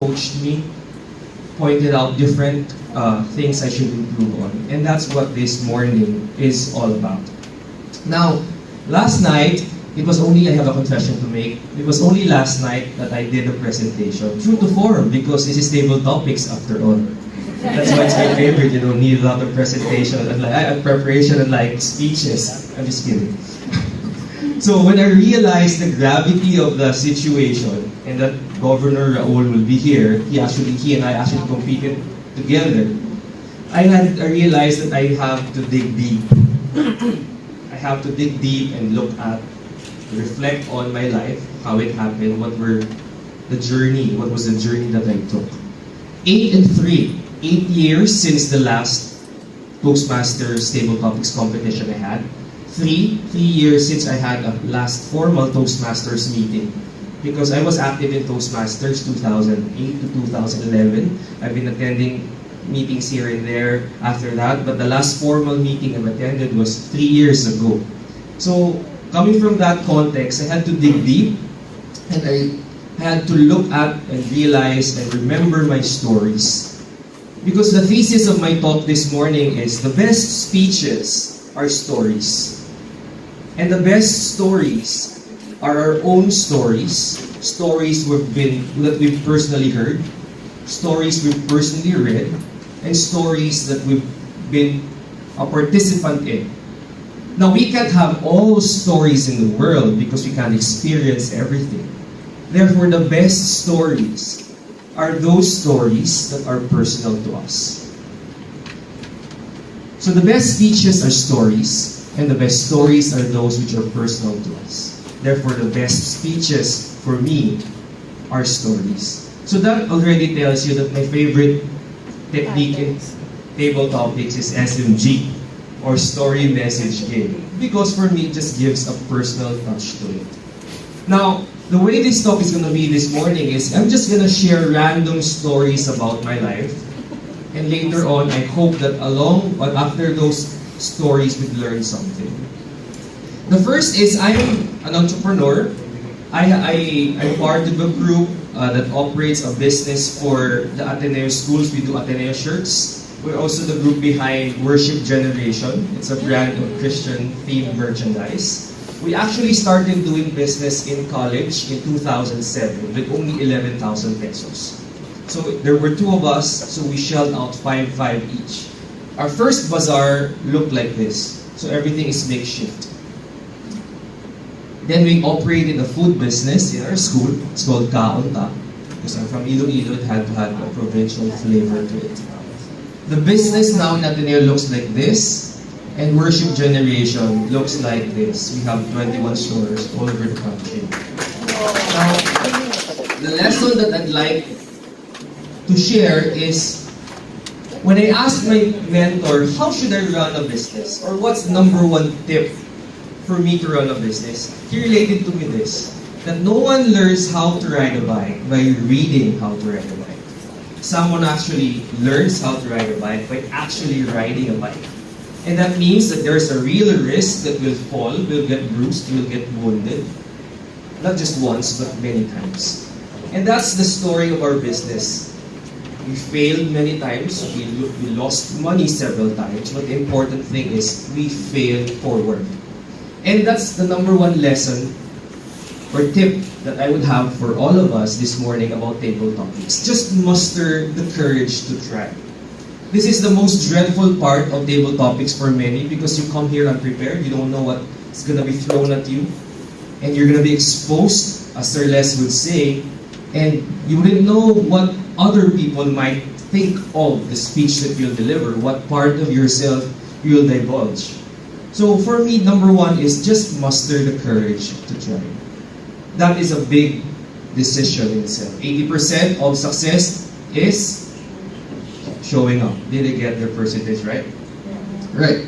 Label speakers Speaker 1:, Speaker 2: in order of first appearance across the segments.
Speaker 1: coached me, pointed out different things I should improve on. And that's what this morning is all about. Now, last night, it was only, I have a confession to make, it was only last night that I did a presentation. True to form, because this is table topics after all. That's why it's my favorite, need a lot of presentation and preparation and speeches. I'm just kidding. So when I realized the gravity of the situation and that Governor Raul will be here, he and I actually competed together, I realized that I have to dig deep. I have to dig deep and look at, reflect on my life, how it happened, what was the journey that I took. 8 years since the last Toastmasters Table Topics competition I had. 3 years since I had a last formal Toastmasters meeting. Because I was active in Toastmasters 2008 to 2011. I've been attending meetings here and there after that, but the last formal meeting I've attended was 3 years ago. So, coming from that context, I had to dig deep, and I had to look at and realize and remember my stories. Because the thesis of my talk this morning is the best speeches are stories. And the best stories are our own stories, stories that we've personally heard, stories we've personally read, and stories that we've been a participant in. Now, we can't have all stories in the world because we can't experience everything. Therefore, the best stories are those stories that are personal to us. So the best speeches are stories, and the best stories are those which are personal to us. Therefore, the best speeches for me are stories. So that already tells you that my favorite technique in table topics is SMG, or story message game. Because for me, it just gives a personal touch to it. Now, the way this talk is going to be this morning is I'm just going to share random stories about my life. And later on, I hope that after those stories, we've learned something. The first is I'm an entrepreneur. I'm part of a group that operates a business for the Ateneo schools. We do Ateneo shirts. We're also the group behind Worship Generation. It's a brand of Christian-themed merchandise. We actually started doing business in college in 2007 with only 11,000 pesos. So there were 2 of us, so we shelled out 5 each. Our first bazaar looked like this. So everything is makeshift. Then we operated a food business in our school. It's called Kaunta. Because I'm from Iloilo, it had to have a provincial flavor to it. The business now in Ateneo looks like this. And Worship Generation looks like this. We have 21 stores all over the country. Now, the lesson that I'd like to share is when I asked my mentor, how should I run a business? Or what's the number 1 tip for me to run a business? He related to me this, that no one learns how to ride a bike by reading how to ride a bike. Someone actually learns how to ride a bike by actually riding a bike. And that means that there's a real risk that we'll fall, we'll get bruised, we'll get wounded. Not just once, but many times. And that's the story of our business. We failed many times, we lost money several times, but the important thing is we failed forward. And that's the number 1 lesson or tip that I would have for all of us this morning about table topics. Just muster the courage to try. This is the most dreadful part of table topics for many because you come here unprepared, you don't know what's going to be thrown at you, and you're going to be exposed, as Sir Les would say, and you wouldn't know what other people might think of the speech that you'll deliver, what part of yourself you'll divulge. So for me, number 1 is just muster the courage to try. That is a big decision in itself. 80% of success is showing up. Did they get their percentage right? Right.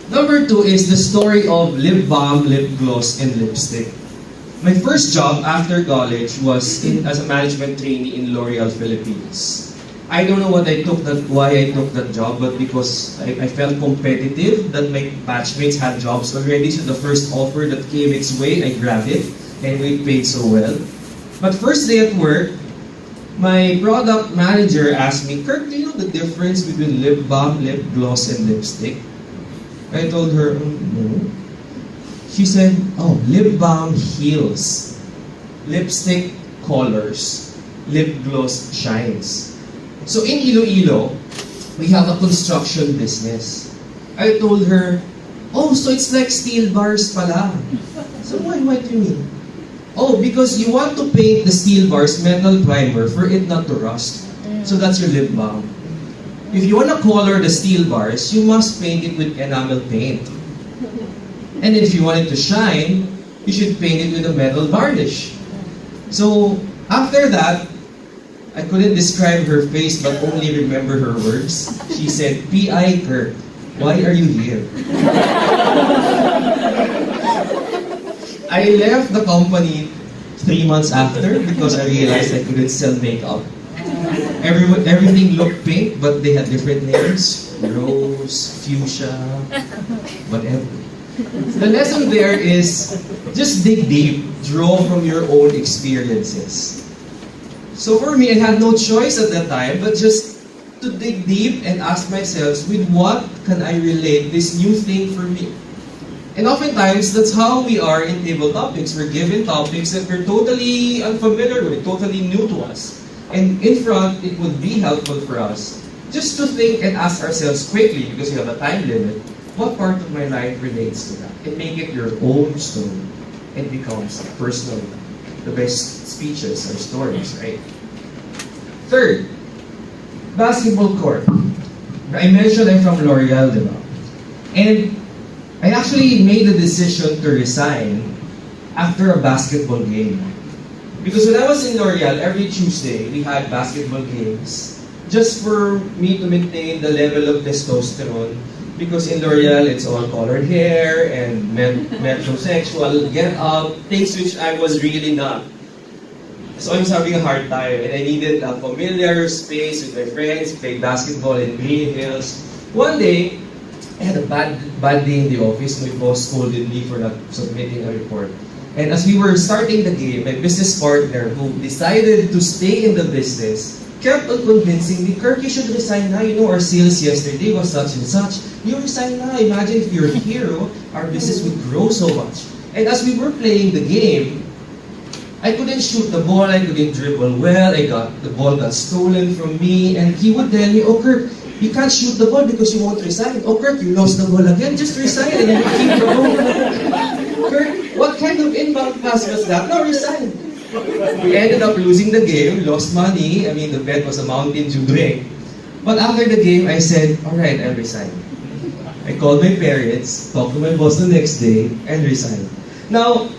Speaker 1: Number 2 is the story of lip balm, lip gloss, and lipstick. My first job after college was as a management trainee in L'Oreal Philippines. I don't know why I took that job, but because I felt competitive that my batchmates had jobs already, so the first offer that came its way, I grabbed it, and it paid so well. But first day at work, My product manager asked me, Kirk, do you know the difference between lip balm, lip gloss, and lipstick? I told her, no. She said, oh, lip balm heals. Lipstick colors. Lip gloss shines. So in Iloilo, we have a construction business. I told her, oh, so it's like steel bars pala. So what do you mean? Oh, because you want to paint the steel bars metal primer for it not to rust. So that's your lip balm. If you want to color the steel bars, you must paint it with enamel paint. And if you want it to shine, you should paint it with a metal varnish. So after that, I couldn't describe her face but only remember her words. She said, P.I. Kirk, why are you here? I left the company 3 months after because I realized I couldn't sell makeup. Everything looked pink, but they had different names. Rose, fuchsia, whatever. The lesson there is just dig deep, draw from your own experiences. So for me, I had no choice at that time, but just to dig deep and ask myself, with what can I relate this new thing for me? And oftentimes, that's how we are in table topics. We're given topics that we're totally unfamiliar with, totally new to us. And in front, it would be helpful for us just to think and ask ourselves quickly, because you have a time limit, what part of my life relates to that? And make it your own story. It becomes personal. The best speeches are stories, right? Third, basketball court. I mentioned I'm from L'Oreal, diba? And I actually made the decision to resign after a basketball game. Because when I was in L'Oreal, every Tuesday, we had basketball games just for me to maintain the level of testosterone. Because in L'Oreal, it's all colored hair and metrosexual, get up, things which I was really not. So I was having a hard time and I needed a familiar space with my friends, play basketball in Green Hills. One day, I had a bad day in the office. My boss scolded me for not submitting a report. And as we were starting the game, my business partner who decided to stay in the business kept on convincing me, Kirk, you should resign now. You know, our sales yesterday was such and such. You resign now. Imagine if you're a hero, our business would grow so much. And as we were playing the game, I couldn't shoot the ball, I couldn't dribble well, the ball got stolen from me, and he would tell me, oh Kirk, you can't shoot the ball because you won't resign. Oh Kirk, you lost the ball again, just resign and you keep the ball. Kirk, what kind of inbound pass was that? No, resign. We ended up losing the game, lost money. I mean, the bet was a Mountain Dew drink. But after the game, I said, alright, I'll resign. I called my parents, talked to my boss the next day, and resigned. Now,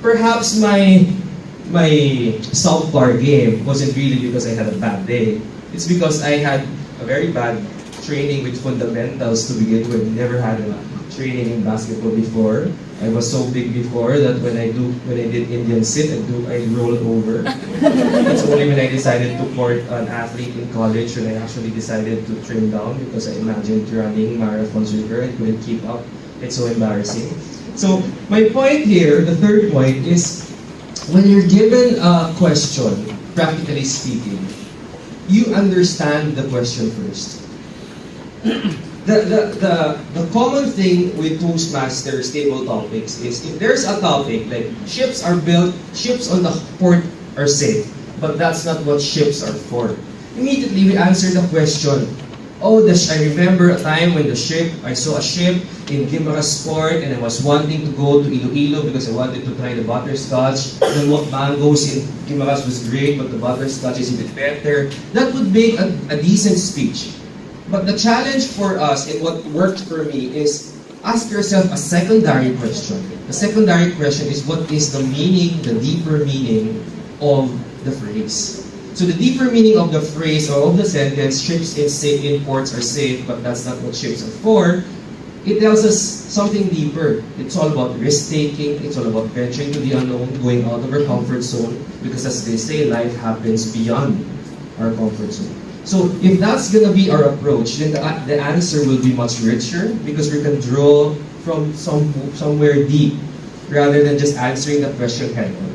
Speaker 1: perhaps my softball game wasn't really because I had a bad day. It's because I had a very bad training with fundamentals to begin with. Never had a training in basketball before. I was so big before that when I did Indian sit, I roll over. It's only when I decided to court an athlete in college when I actually decided to trim down because I imagined running marathons with her and couldn't keep up. It's so embarrassing. So my point here, the third point, is when you're given a question, practically speaking, you understand the question first. The common thing with Toastmasters table topics is if there's a topic like ships are built, ships on the port are safe, but that's not what ships are for. Immediately we answer the question. Oh, I remember a time when I saw a ship in Damasco port and I was wanting to go to Iloilo because I wanted to try the butterscotch. The mangoes in Damasco was great, but the butterscotch is a bit better. That would make a decent speech. But the challenge for us and what worked for me is ask yourself a secondary question. The secondary question is what is the meaning, the deeper meaning of the phrase. So the deeper meaning of the phrase or of the sentence, ships in ports are safe, but that's not what ships are for, it tells us something deeper. It's all about risk-taking, it's all about venturing to the unknown, going out of our comfort zone, because as they say, life happens beyond our comfort zone. So if that's going to be our approach, then the answer will be much richer because we can draw from somewhere deep rather than just answering the question head on.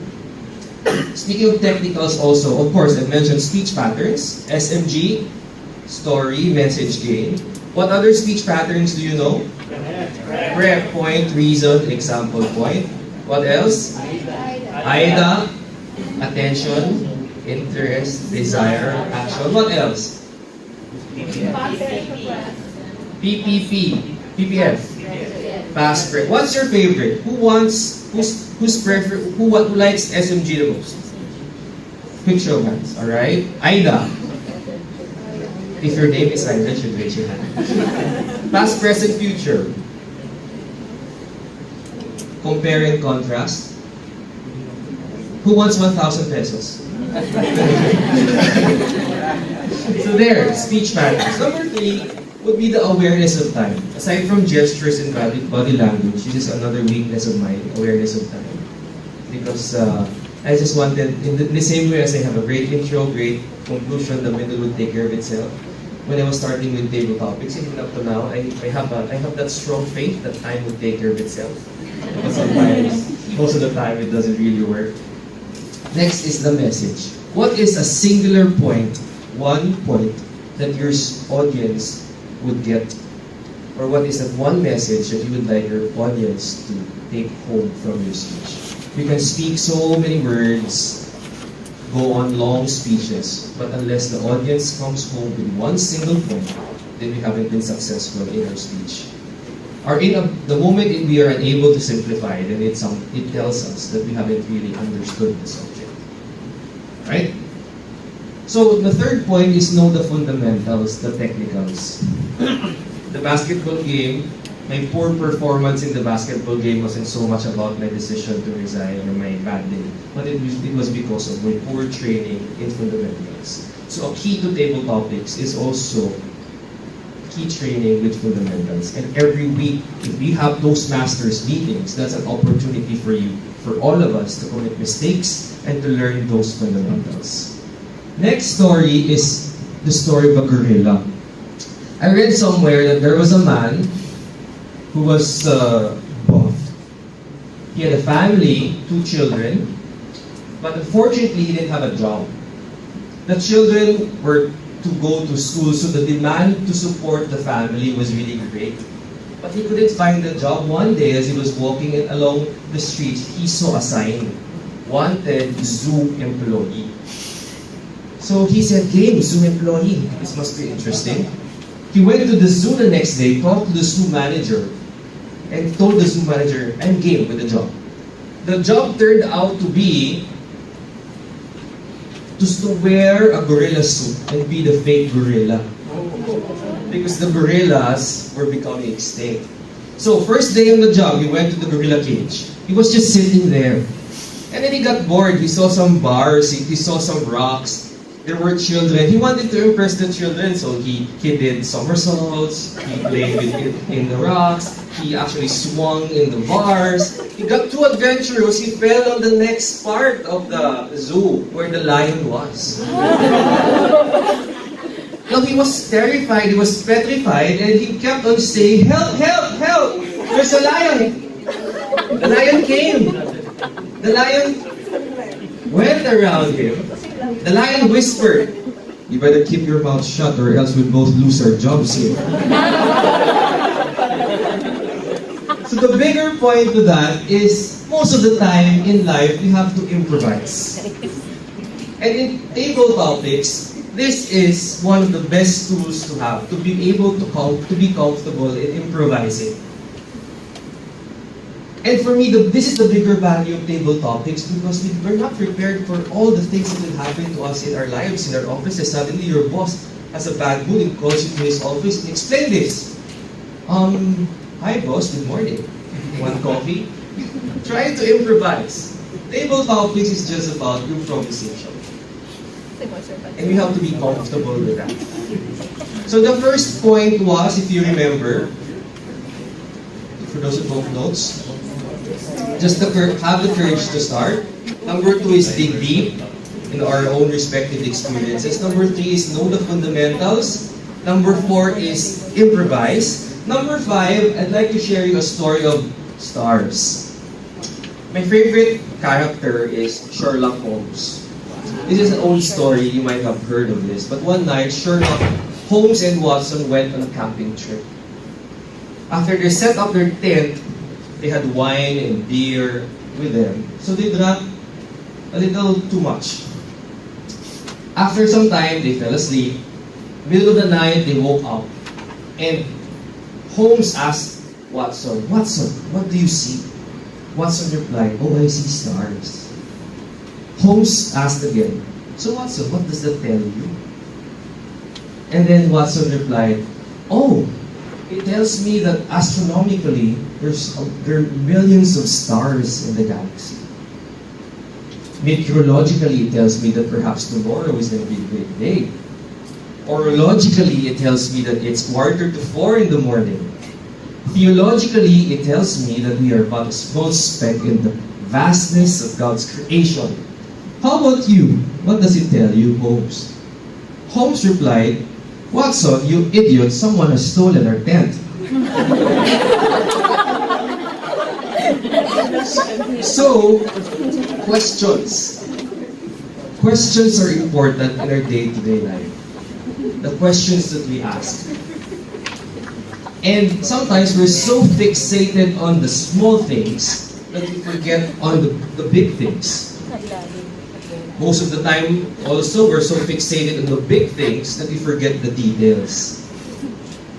Speaker 1: Speaking of technicals also, of course, I mentioned speech patterns, SMG, story, message, game. What other speech patterns do you know? Prep, point, reason, example, point. What else? AIDA, attention, interest, desire, action. What else? PPP, PPF, past prep. What's your favorite? Who likes SMG the most? Quick show of hands, alright? AIDA. If your name is Aida, you should raise your hand. Past, present, future. Compare and contrast. Who wants 1,000 pesos? So there, speech patterns. Number 3 would be the awareness of time. Aside from gestures and body language, this is another weakness of mine, awareness of time. Because I just wanted, in the same way as I have a great intro, great conclusion, the middle would take care of itself. When I was starting with table topics, even up to now, I have that strong faith that time would take care of itself. But sometimes, most of the time, it doesn't really work. Next is the message. What is a singular point, one point, that your audience would get? Or what is that one message that you would like your audience to take home from your speech? You can speak so many words, go on long speeches, but unless the audience comes home with one single point, then we haven't been successful in our speech. The moment we are unable to simplify, then it tells us that we haven't really understood the subject. Right? So the third point is know the fundamentals, the technicals. The basketball game, my poor performance in the basketball game wasn't so much about my decision to resign or my bad day, but it was because of my poor training in fundamentals. So a key to table topics is also key training with fundamentals. And every week, if we have Toastmasters meetings, that's an opportunity for you, for all of us to commit mistakes and to learn those fundamentals. Next story is the story of a gorilla. I read somewhere that there was a man who was buff. He had a family, 2 children, but unfortunately he didn't have a job. The children were to go to school, so the demand to support the family was really great. But he couldn't find a job. One day, as he was walking along the street, he saw a sign, "Wanted Zoo Employee." So he said, "Game, zoo employee. This must be interesting." He went to the zoo the next day, talked to the zoo manager, and told the zoo manager, "I'm game with the job." The job turned out to be to wear a gorilla suit and be the fake gorilla. Because the gorillas were becoming extinct. So first day on the job, he went to the gorilla cage. He was just sitting there. And then he got bored. He saw some bars, he saw some rocks. There were children. He wanted to impress the children, so he did somersaults, he played in the rocks, he actually swung in the bars. He got too adventurous, he fell on the next part of the zoo where the lion was. No, he was terrified, he was petrified, and he kept on saying, "Help, help, help! There's a lion!" The lion came. The lion went around him. The lion whispered, "You better keep your mouth shut or else we'll both lose our jobs here." So the bigger point to that is, most of the time in life, we have to improvise. And in table topics, this is one of the best tools to have, to be able to be comfortable in improvising. And for me, this is the bigger value of table topics, because we're not prepared for all the things that will happen to us in our lives, in our offices. Suddenly, your boss has a bad mood and calls you to his office and explain this. Hi boss, good morning. Want coffee? Try to improvise. Table topics is just about improvisation. And we have to be comfortable with that. So the first point was, if you remember, for those who took notes, just have the courage to start. Number 2 is dig deep in our own respective experiences. Number 3 is know the fundamentals. Number 4 is improvise. Number 5, I'd like to share you a story of stars. My favorite character is Sherlock Holmes. This is an old story, you might have heard of this. But one night, Sherlock Holmes and Watson went on a camping trip. After they set up their tent, they had wine and beer with them. So they drank a little too much. After some time, they fell asleep. Middle of the night, they woke up. And Holmes asked Watson, "Watson, what do you see?" Watson replied, "Oh, I see stars." Holmes asked again, "So Watson, what does that tell you?" And then Watson replied, "Oh, it tells me that astronomically, there are millions of stars in the galaxy. Meteorologically, it tells me that perhaps tomorrow is going to be a great day. Orologically, it tells me that it's 3:45 in the morning. Theologically, it tells me that we are but a small speck in the vastness of God's creation. How about you? What does it tell you, Holmes?" Holmes replied, "Watson, you idiot, someone has stolen our tent." So, questions. Questions are important in our day-to-day life. The questions that we ask. And sometimes we're so fixated on the small things that we forget on the big things. Most of the time, also, we're so fixated on the big things that we forget the details.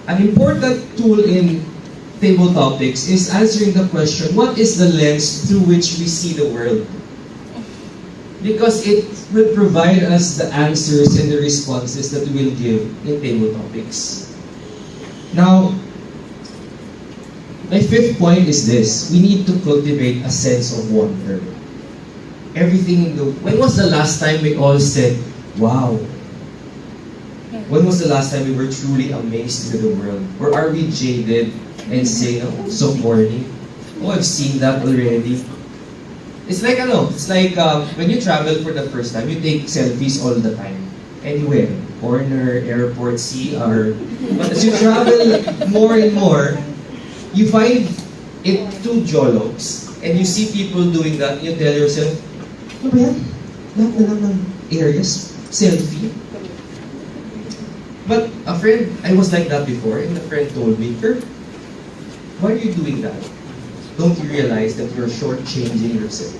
Speaker 1: An important tool in table topics is answering the question, what is the lens through which we see the world? Because it will provide us the answers and the responses that we will give in table topics. Now, my fifth point is this. We need to cultivate a sense of wonder. When was the last time we all said, "Wow"? When was the last time we were truly amazed with the world? Or are we jaded and saying, "Oh, so corny. Oh, I've seen that already." It's like when you travel for the first time, you take selfies all the time. Anywhere. Corner, airport, CR. But as you travel more and more, you find it too jologs. And you see people doing that, you tell yourself, "Ano ba yan? Lahat na lang ng areas, selfie." But I was like that before, and a friend told me, "Kirk, why are you doing that? Don't you realize that you're shortchanging yourself?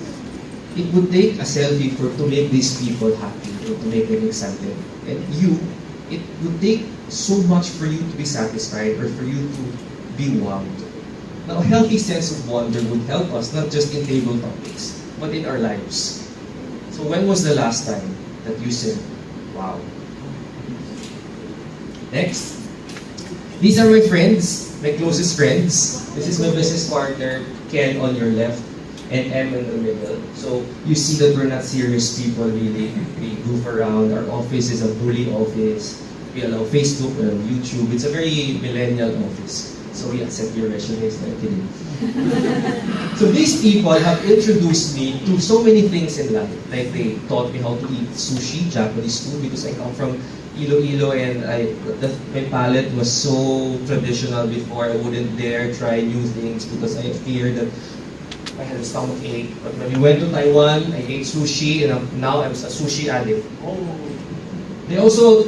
Speaker 1: It would take a selfie to make these people happy, or to make them excited. And it would take so much for you to be satisfied, or for you to be wowed." Now, a healthy sense of wonder would help us, not just in table topics, but in our lives. So when was the last time that you said, "Wow"? Next. These are my friends, my closest friends. This is my business partner, Ken, on your left, and M in the middle. So you see that we're not serious people, really. We goof around. Our office is a bully office. We allow Facebook, we allow YouTube. It's a very millennial office. So we accept your resumes. No, kidding. So these people have introduced me to so many things in life. Like they taught me how to eat sushi, Japanese food, because I come from Iloilo, and my palate was so traditional before. I wouldn't dare try new things because I feared that I had a stomach ache. But when we went to Taiwan, I ate sushi, and now I'm a sushi addict. They also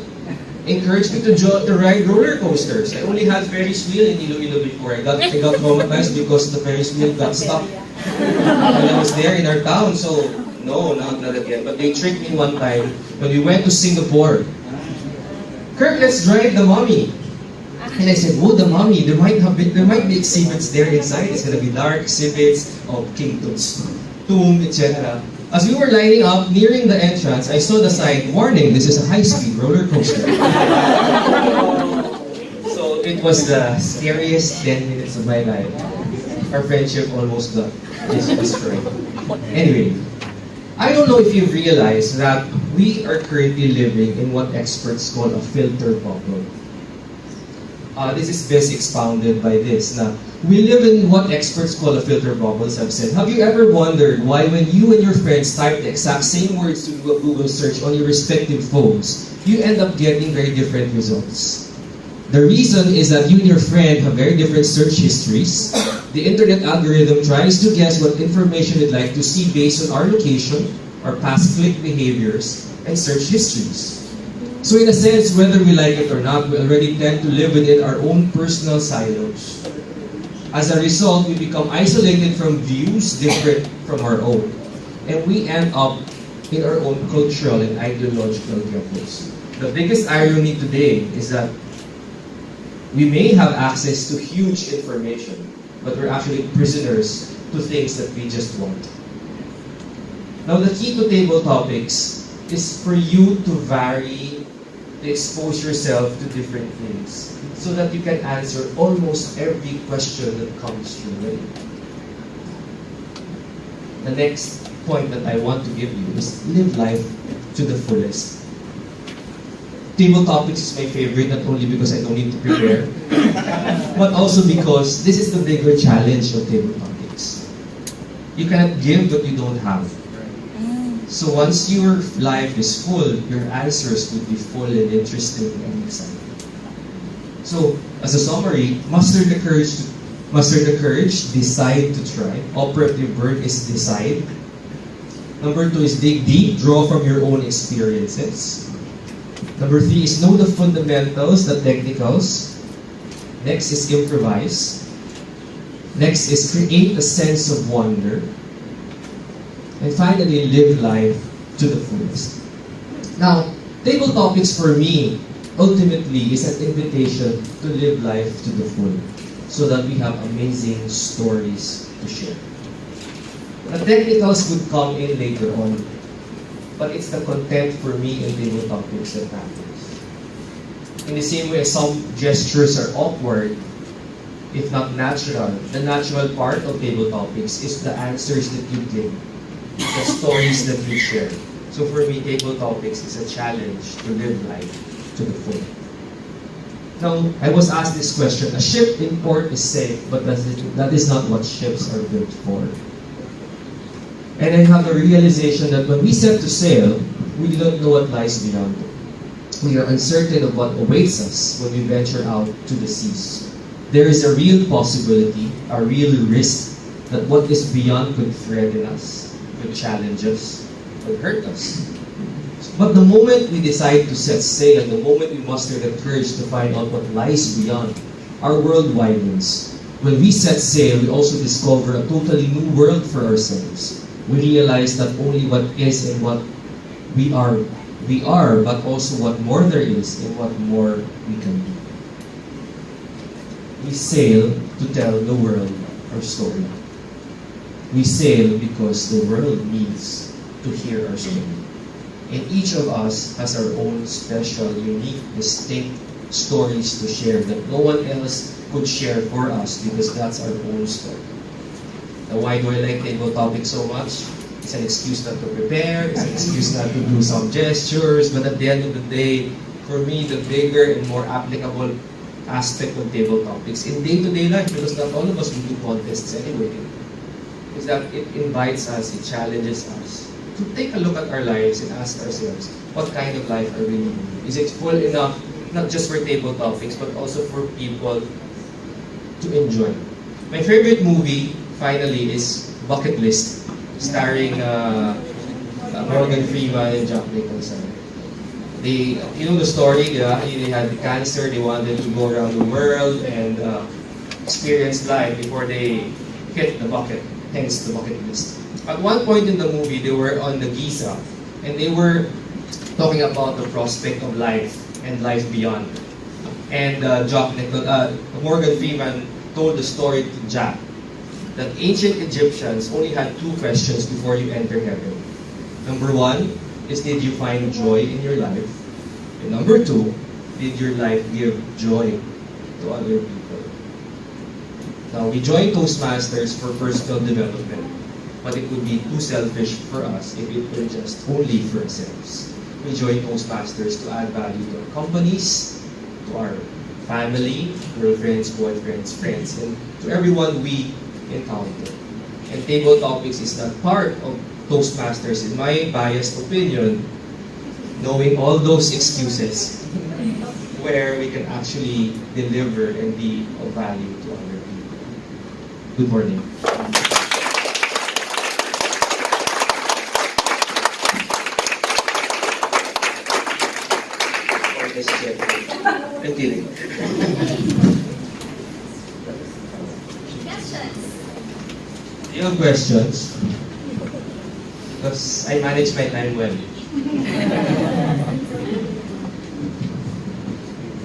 Speaker 1: encouraged me to ride roller coasters. I only had Ferris wheel in Iloilo before. I got traumatized because the Ferris wheel got stuck when I was there in our town. So no, not again. But they tricked me one time when we went to Singapore. "Kirk, let's drive the Mummy." And I said, "Oh, the Mummy, there might be exhibits there inside. It's gonna be dark exhibits of King Tut's tomb, etc." As we were lining up, nearing the entrance, I saw the sign, "Warning, this is a high-speed roller coaster." So it was the scariest 10 minutes of my life. Our friendship almost got destroyed. Anyway, I don't know if you've realized that we are currently living in what experts call a filter bubble. This is best expounded by this. Now, we live in what experts call a filter bubble, as I've said. Have you ever wondered why when you and your friends type the exact same words to do a Google search on your respective phones, you end up getting very different results? The reason is that you and your friend have very different search histories. The internet algorithm tries to guess what information you'd like to see based on our location, our past click behaviors, and search histories. So in a sense, whether we like it or not, we already tend to live within our own personal silos. As a result, we become isolated from views different from our own. And we end up in our own cultural and ideological ghettos. The biggest irony today is that we may have access to huge information, but we're actually prisoners to things that we just want. Now, the key to table topics is for you to vary, to expose yourself to different things, so that you can answer almost every question that comes your way. The next point that I want to give you is live life to the fullest. Table topics is my favorite, not only because I don't need to prepare, but also because this is the bigger challenge of table topics. You cannot give what you don't have. So once your life is full, your answers would be full and interesting and exciting. So, as a summary, muster the courage, decide to try. Operative verb is decide. Number 2 is dig deep, draw from your own experiences. Number 3 is know the fundamentals, the technicals. Next is improvise. Next is create a sense of wonder. And finally, live life to the fullest. Now, table topics for me, ultimately, is an invitation to live life to the full, so that we have amazing stories to share. The technicals could come in later on, but it's the content for me in table topics that matters. In the same way as some gestures are awkward, if not natural, the natural part of table topics is the answers that you give, the stories that you share. So for me, table topics is a challenge to live life to the full. Now, I was asked this question: a ship in port is safe, but that is not what ships are built for. And I have a realization that when we set to sail, we don't know what lies beyond. We are uncertain of what awaits us when we venture out to the seas. There is a real possibility, a real risk, that what is beyond could threaten us, could challenge us, could hurt us. But the moment we decide to set sail, the moment we muster the courage to find out what lies beyond, our world widens. When we set sail, we also discover a totally new world for ourselves. We realize not only what is and what we are, but also what more there is and what more we can do. We sail to tell the world our story. We sail because the world needs to hear our story. And each of us has our own special, unique, distinct stories to share that no one else could share for us, because that's our own story. Now, why do I like table topics so much? It's an excuse not to prepare, it's an excuse not to do some gestures, but at the end of the day, for me, the bigger and more applicable aspect of table topics in day-to-day life, because not all of us will do contests anyway, is that it invites us, it challenges us to take a look at our lives and ask ourselves, what kind of life are we living? Is it full enough, not just for table topics, but also for people to enjoy? My favorite movie, finally, is Bucket List, starring Morgan Freeman and Jack Nicholson. You know the story, they had cancer, they wanted to go around the world and experience life before they hit the bucket, hence the bucket list. At one point in the movie, they were on the Giza, and they were talking about the prospect of life and life beyond. And Morgan Freeman told the story to Jack that ancient Egyptians only had 2 questions before you enter heaven. Number 1 is, did you find joy in your life? And number 2, did your life give joy to other people? Now, we join Toastmasters for personal development, but it would be too selfish for us if it were just only for ourselves. We join Toastmasters to add value to our companies, to our family, girlfriends, boyfriends, friends, and to everyone we encounter. And table topics is not part of Toastmasters, in my biased opinion, knowing all those excuses. where we can actually deliver and be of value to other people. Good morning. I'm kidding.
Speaker 2: Questions?
Speaker 1: Do you have questions? Because I manage my time well.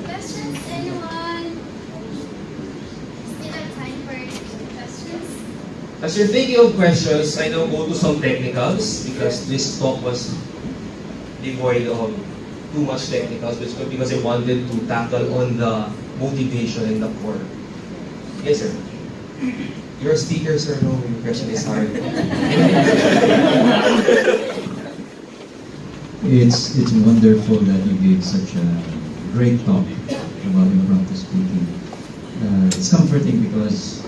Speaker 2: Questions? Anyone? Still have time for questions?
Speaker 1: As you're thinking of questions, I now go to some technicals because this talk was devoid of too much technicals because I wanted to tackle on the motivation and the core. Yes, sir. You're a speaker, sir. No, your question is hard.
Speaker 3: It's wonderful that you gave such a great talk about impromptu speaking. It's comforting because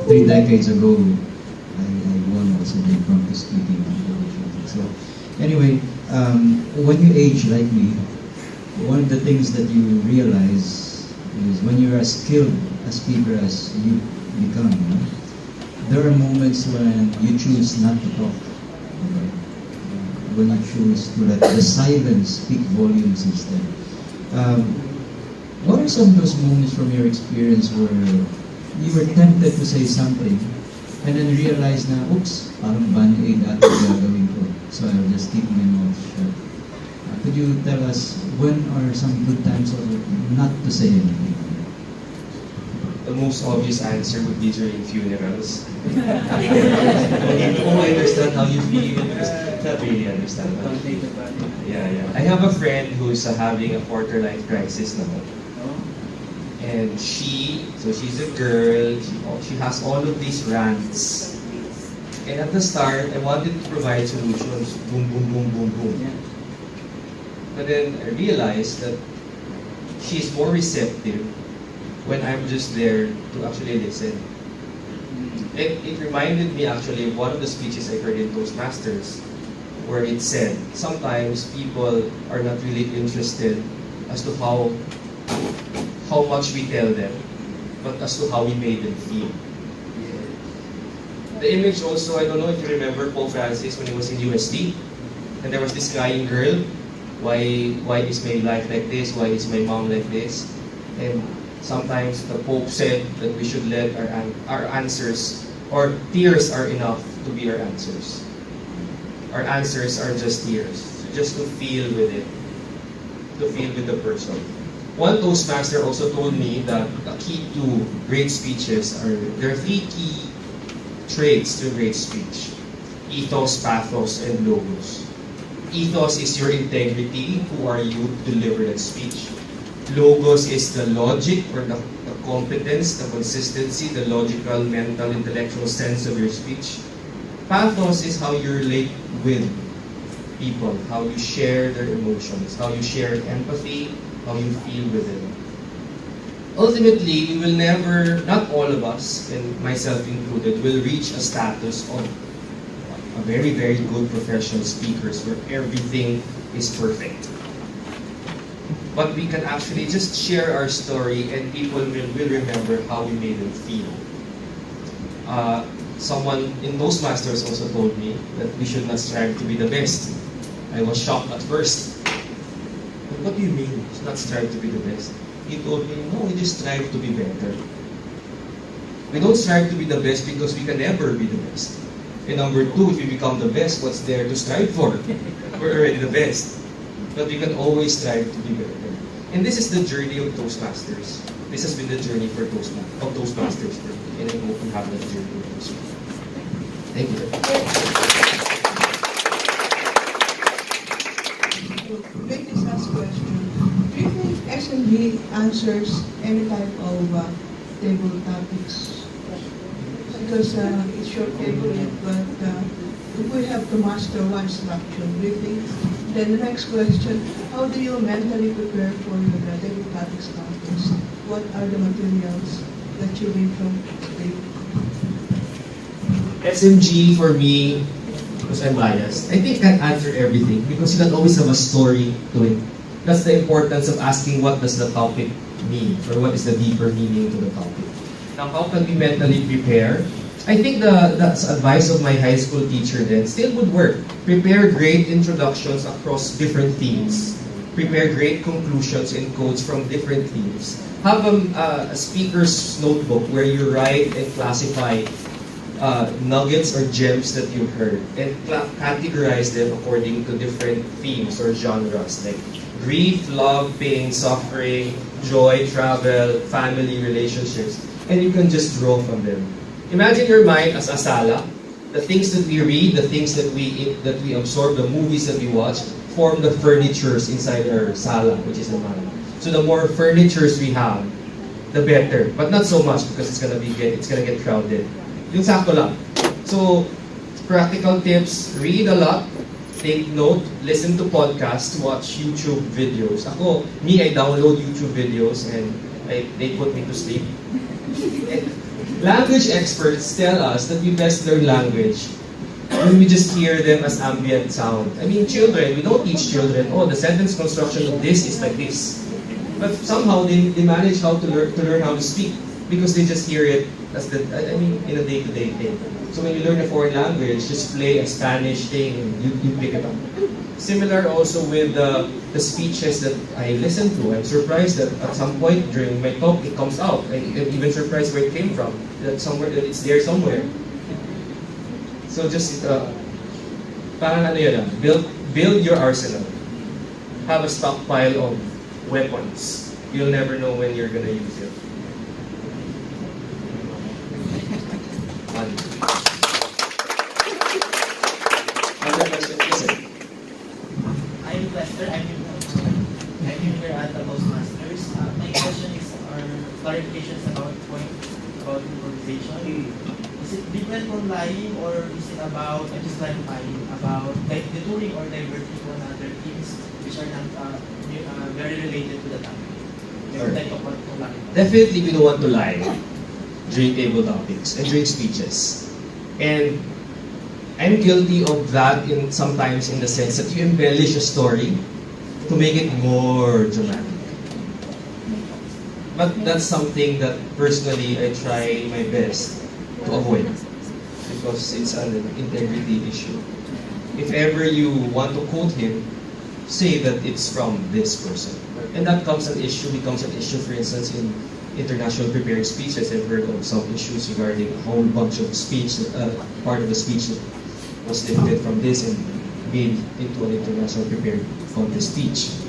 Speaker 3: 3 decades ago, I won also the impromptu speaking competition. So anyway, when you age like me, one of the things that you realize is when you're as skilled a speaker as you become, there are moments when you choose not to talk. When you choose to let the silence speak volumes instead. What are some of those moments from your experience where you were tempted to say something and then realized na, oops, parang band-aid ata gagawin ko. So I'll just keep my mouth shut. Could you tell us when are some good times also not to say anything?
Speaker 1: The most obvious answer would be during funerals. I understand how you feel because not really understand. Yeah. I have a friend who's having a quarter-life crisis now. And she's a girl, she has all of these rants. And at the start, I wanted to provide solutions, boom, boom, boom, boom, boom. But then I realized that she's more receptive when I'm just there to actually listen. It reminded me actually of one of the speeches I heard in Toastmasters, where it said, sometimes people are not really interested as to how much we tell them, but as to how we made them feel. The image also, I don't know if you remember Pope Francis when he was in UST, and there was this crying girl, why is my life like this? Why is my mom like this? And sometimes the Pope said that we should let our answers, or tears are enough to be our answers. Our answers are just tears, just to feel with it, to feel with the person. One Toastmaster also told me that the key to great speeches there are 3 key traits to a great speech: ethos, pathos, and logos. Ethos is your integrity. Who are you to deliver that speech? Logos is the logic or the competence, the consistency, the logical, mental, intellectual sense of your speech. Pathos is how you relate with people, how you share their emotions, how you share empathy, how you feel with them. Ultimately, we will never, not all of us, and myself included, will reach a status of a very, very good professional speakers where everything is perfect. But we can actually just share our story and people will remember how we made them feel. Someone in Toastmasters also told me that we should not strive to be the best. I was shocked at first. But what do you mean, not strive to be the best? He told me, no, we just strive to be better. We don't strive to be the best because we can never be the best. And number 2, if you become the best, what's there to strive for? We're already the best. But we can always strive to be better. And this is the journey of Toastmasters. This has been the journey for Toastmasters for me. And I hope you have that journey with us. Thank you.
Speaker 4: Make this last question. Do you think SMG answers any type of table topics? Because it's short table yet, but if we have to master one structure, do you think? Then the next question, how do you mentally prepare for your table topics contest? What are the materials that you read from table?
Speaker 1: SMG for me, because I'm biased, I think I can answer everything because you can always have a story to it. That's the importance of asking what does the topic mean, or what is the deeper meaning to the topic. Now, how can we mentally prepare? I think the advice of my high school teacher then still would work. Prepare great introductions across different themes. Prepare great conclusions and quotes from different themes. Have a speaker's notebook where you write and classify nuggets or gems that you heard and categorize them according to different themes or genres like grief, love, pain, suffering, joy, travel, family, relationships. And you can just draw from them. Imagine your mind as a sala. The things that we read, the things that we absorb, the movies that we watch, form the furnitures inside our sala, which is the mind. So the more furnitures we have, the better. But not so much because it's gonna get crowded. Yung sakto lang. So practical tips: read a lot, take note, listen to podcasts, watch YouTube videos. I download YouTube videos and they put me to sleep. Language experts tell us that we best learn language when we just hear them as ambient sound. I mean, children, we don't teach children, the sentence construction of this is like this. But somehow they manage how to learn how to speak because they just hear it as in a day-to-day thing. So when you learn a foreign language, just play a Spanish thing and you pick it up. Similar also with the speeches that I listen to. I'm surprised that at some point during my talk, it comes out. I'm even surprised where it came from. That it's there somewhere. So just, parang build your arsenal. Have a stockpile of weapons. You'll never know when you're gonna use it. Other question, listen.
Speaker 5: I'm Lester. I'm here at the Toastmasters. My question is, are clarifications about improvisation? Is it different from lying, or is it about just clarifying about detouring or diverting to another things which are not very related to the topic?
Speaker 1: Definitely, we don't want to lie during table topics and during speeches. And I'm guilty of that sometimes in the sense that you embellish a story to make it more dramatic. But that's something that personally I try my best to avoid because it's an integrity issue. If ever you want to quote him, say that it's from this person. And that becomes an issue, for instance, in international prepared speeches. I've heard of some issues regarding a whole bunch of speech, part of the speech that was lifted from this and made into an international prepared contest piece.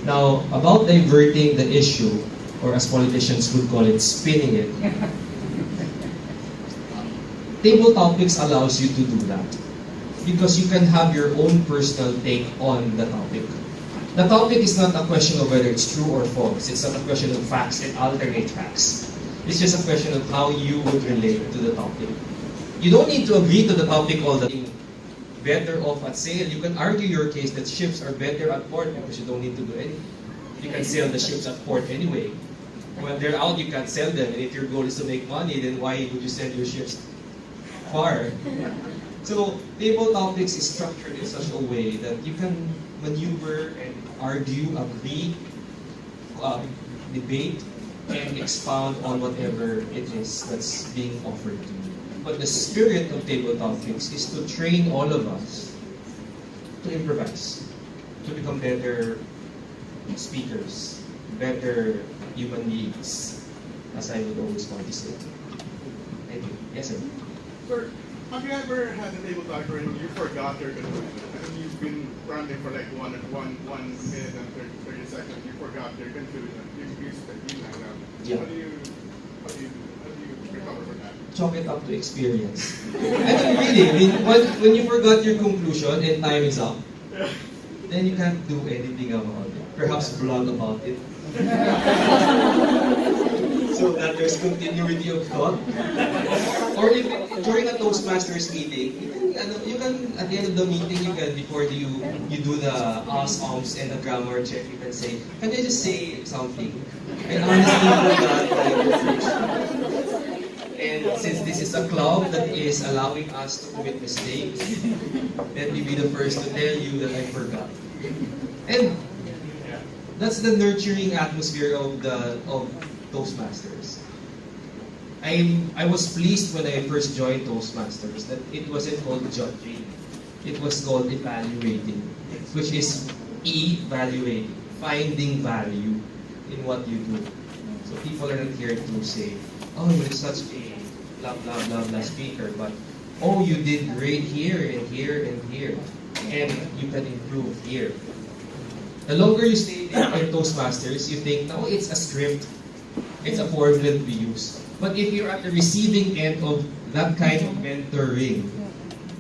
Speaker 1: Now, about diverting the issue, or as politicians would call it, spinning it, table topics allows you to do that because you can have your own personal take on the topic. The topic is not a question of whether it's true or false. It's not a question of facts and alternate facts. It's just a question of how you would relate to the topic. You don't need to agree to the topic all the time. Better off at sail. You can argue your case that ships are better at port because you don't need to do anything. You can sail the ships at port anyway. When they're out, you can't sell them. And if your goal is to make money, then why would you send your ships far? So, table topics is structured in such a way that you can maneuver and argue, agree, debate, and expound on whatever it is that's being offered to you. But the spirit of table topics is to train all of us to improvise, to become better speakers, better human beings, as I would always want to say. Thank you. Yes, sir.
Speaker 6: Sir, have you ever had a table talk where you forgot your conclusion? I mean, you've been ranting for like one minute and 30 seconds. You forgot your conclusion. You spent like that.
Speaker 1: Yeah.
Speaker 6: How do you recover from that?
Speaker 1: Chalk it up to experience. I mean, when you forgot your conclusion and time is up, then you can't do anything about it. Perhaps blog about it. So that there's continuity of thought. Or if during a Toastmasters meeting, you can at the end of the meeting, you can, before you do the ahs, and the grammar check, you can say, can I just say something? I honestly forgot my conclusion. And since this is a club that is allowing us to commit mistakes, let me be the first to tell you that I forgot. And That's the nurturing atmosphere of Toastmasters. I was pleased when I first joined Toastmasters that it wasn't called judging. It was called evaluating, which is evaluating, finding value in what you do. So people are not here to say, oh, you're such a blah, blah, blah, blah speaker, but oh, you did great here and here and here, and you can improve here. The longer you stay in Toastmasters, you think, no, it's a script. It's a formula we use. But if you're at the receiving end of that kind of mentoring,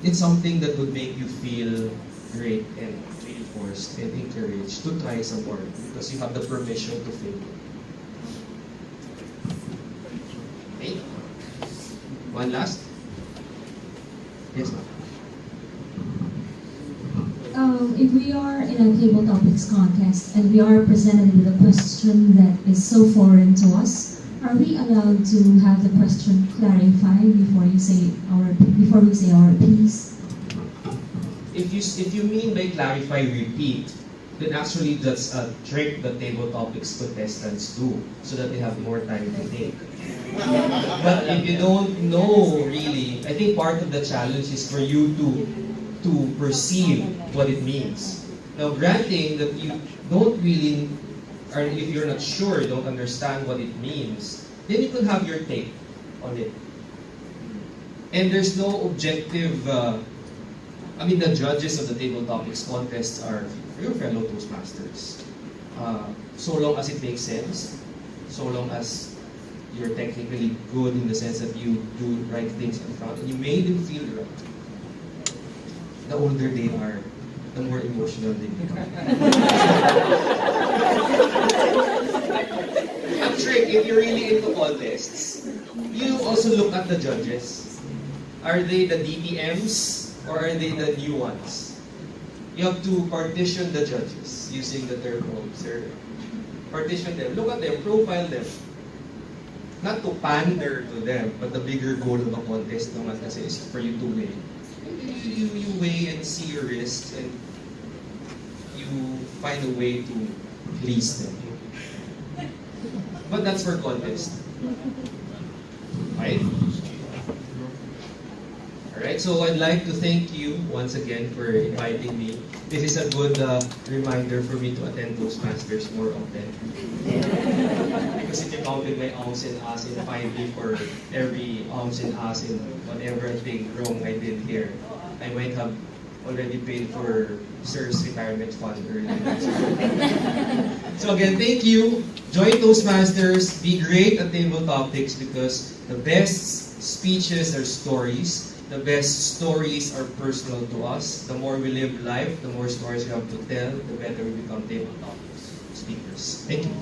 Speaker 1: it's something that would make you feel great and reinforced and encouraged to try some more because you have the permission to fail. Okay? One last? Yes, ma'am.
Speaker 7: If we are in a table topics contest and we are presented with a question that is so foreign to us, are we allowed to have the question clarified before we say our piece?
Speaker 1: If you mean by clarify, repeat, then actually that's a trick that table topics contestants do so that they have more time to think. But if you don't know really, I think part of the challenge is for you to perceive what it means. Now, granting that you don't really, or if you're not sure, don't understand what it means, then you can have your take on it. And there's no objective, the judges of the table topics contest are your fellow Toastmasters. So long as it makes sense, so long as you're technically good in the sense that you do right things in front and you made them feel right. The older they are, the more emotional they become. A trick, if you're really into contests, you also look at the judges. Are they the DTMs or are they the new ones? You have to partition the judges using the term observer. Partition them, look at them, profile them. Not to pander to them, but the bigger goal of a contest naman kasi is for you to weigh. You weigh and see your risks and you find a way to please them. But that's for contest. Right? Alright, so I'd like to thank you once again for inviting me. This is a good reminder for me to attend Toastmasters more often. Because if you counted my ounce and as in 5D for every ounce and as in whatever thing wrong I did here, I might have already paid for Sir's retirement fund earlier. So again, thank you. Join Toastmasters. Be great at table topics because the best speeches are stories. The best stories are personal to us. The more we live life, the more stories we have to tell, the better we become table topics speakers. Thank you.